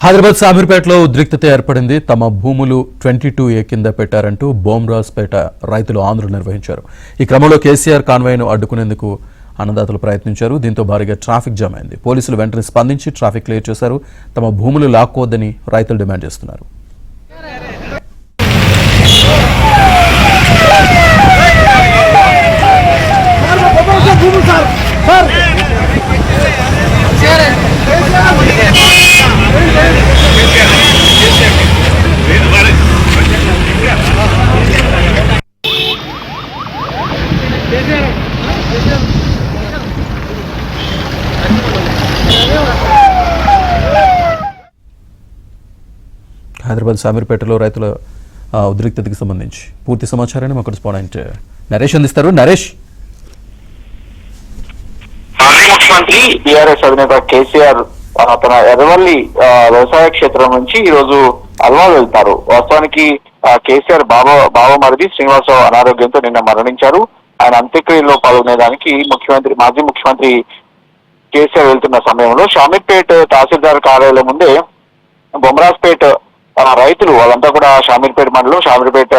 హైదరాబాద్ సామీర్పేటలో ఉద్రిక్తత ఏర్పడింది. తమ భూములు 22A కింద పెట్టారంటూ బోమ్రాజ్పేట రైతులు ఆందోళన నిర్వహించారు. ఈ క్రమంలో కేసీఆర్ కాన్వాయ్ను అడ్డుకునేందుకు అన్నదాతలు ప్రయత్నించారు. దీంతో భారీగా ట్రాఫిక్ జామ్ అయింది. పోలీసులు వెంటనే స్పందించి ట్రాఫిక్ క్లియర్ చేశారు. తమ భూములు లాక్కోవద్దని రైతులు డిమాండ్ చేస్తున్నారు. హైదరాబాద్ సామీర్పేటలో రైతుల ఉద్రిక్తతకి సంబంధించి పూర్తి సమాచారాన్ని మా కరెస్పాండెంట్ నరేష్ అందిస్తారు. నరేష్, మాజీ ముఖ్యమంత్రి టీఆర్ఎస్ అధినేత కేసీఆర్ తన ఎర్రవల్లి వ్యవసాయ క్షేత్రం నుంచి ఈ రోజు అల్వాల్ వెళ్తారు. వాస్తవానికి కేసీఆర్ బావమరిది శ్రీనివాసరావు అనారోగ్యంతో నిన్న మరణించారు. ఆయన అంత్యక్రియల్లో పాల్గొనేదానికి మాజీ ముఖ్యమంత్రి కేసీఆర్ వెళ్తున్న సమయంలో షామీర్పేట్ తహసీల్దార్ కార్యాలయం ముందే బొమ్రాజ్పేట్ రైతులు వాళ్ళంతా కూడా షామీర్పేట మండలం షామీర్పేట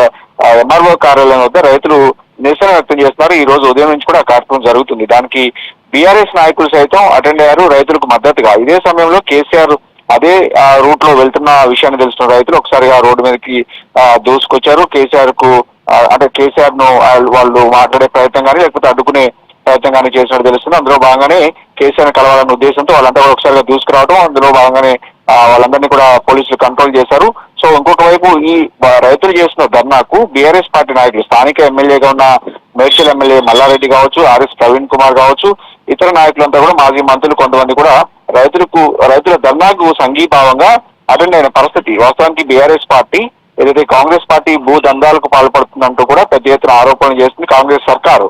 ఎంఆర్ఓ కార్యాలయం వద్ద రైతులు నిరసన వ్యక్తం చేస్తున్నారు. ఈ రోజు ఉదయం నుంచి కూడా కార్యక్రమం జరుగుతుంది. దానికి బీఆర్ఎస్ నాయకులు సైతం అటెండ్ అయ్యారు రైతులకు మద్దతుగా. ఇదే సమయంలో కేసీఆర్ అదే రూట్ లో వెళ్తున్న విషయాన్ని తెలుస్తున్న రైతులు ఒకసారిగా రోడ్డు మీదకి దూసుకొచ్చారు. కేసీఆర్ ను వాళ్ళు మాట్లాడే ప్రయత్నం కానీ లేకపోతే అడ్డుకునే ప్రయత్నం కానీ చేసినట్టు తెలుస్తుంది. అందులో భాగంగానే కేసీఆర్ కలవాలన్న ఉద్దేశంతో వాళ్ళంతా కూడా ఒకసారిగా దూసుకురావడం, అందులో భాగంగానే వాళ్ళందరినీ కూడా పోలీసులు కంట్రోల్ చేశారు. సో ఇంకొక వైపు ఈ రైతులు చేసిన ధర్నాకు బీఆర్ఎస్ పార్టీ నాయకులు, స్థానిక ఎమ్మెల్యేగా ఉన్న మేడ్చల్ ఎమ్మెల్యే మల్లారెడ్డి కావచ్చు, ఆర్ఎస్ ప్రవీణ్ కుమార్ కావచ్చు, ఇతర నాయకులంతా కూడా మాజీ మంత్రులు కొంతమంది కూడా రైతుల ధర్నాకు సంఘీభావంగా అటెండ్ అయిన పరిస్థితి. వాస్తవానికి బీఆర్ఎస్ పార్టీ ఏదైతే కాంగ్రెస్ పార్టీ భూదందాలకు పాల్పడుతుందంటూ కూడా పెద్ద ఎత్తున ఆరోపణలు చేస్తుంది. కాంగ్రెస్ సర్కారు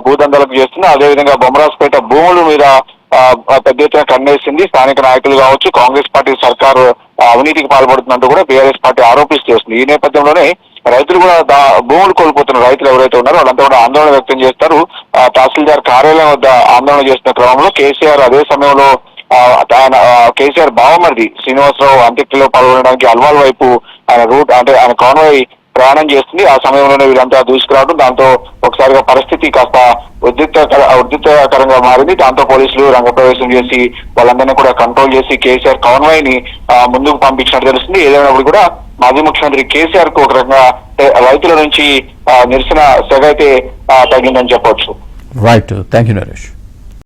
భూదందాలకు చేస్తుంది. అదేవిధంగా బొమ్రాజ్పేట భూముల మీద పెద్ద ఎత్తున కన్నేసింది. స్థానిక నాయకులు కావచ్చు, కాంగ్రెస్ పార్టీ సర్కారు అవినీతికి పాల్పడుతున్నట్టు కూడా బీఆర్ఎస్ పార్టీ ఆరోపిస్తుంది. ఈ నేపథ్యంలోనే రైతులు కూడా భూములు కోల్పోతున్న రైతులు ఎవరైతే ఉన్నారో వాళ్ళంతా కూడా ఆందోళన వ్యక్తం చేస్తారు. తహసీల్దార్ కార్యాలయం వద్ద ఆందోళన చేస్తున్న క్రమంలో కేసీఆర్ అదే సమయంలో కేసీఆర్ బావమరిది శ్రీనివాసరావు అంత్యక్రియలో పాల్గొనడానికి అల్వాల్ వైపు ఆయన కాన్వాయ్ ప్రయాణం చేస్తుంది. ఆ సమయంలోనే వీళ్ళంతా దూసుకురావడం, దాంతో ఒకసారిగా పరిస్థితి కాస్త ఉద్రిక్తకరంగా మారింది. దాంతో పోలీసులు రంగప్రవేశం చేసి వాళ్ళందరినీ కూడా కంట్రోల్ చేసి కేసీఆర్ కాన్వాయ్ ని ముందుకు పంపించినట్టు తెలుస్తుంది. ఏదైనప్పుడు కూడా మాజీ ముఖ్యమంత్రి కేసీఆర్ కు ఒక రకంగా రైతుల నుంచి నిరసన సెగ అయితే తగ్గిందని చెప్పవచ్చు. Right, thank you Naresh.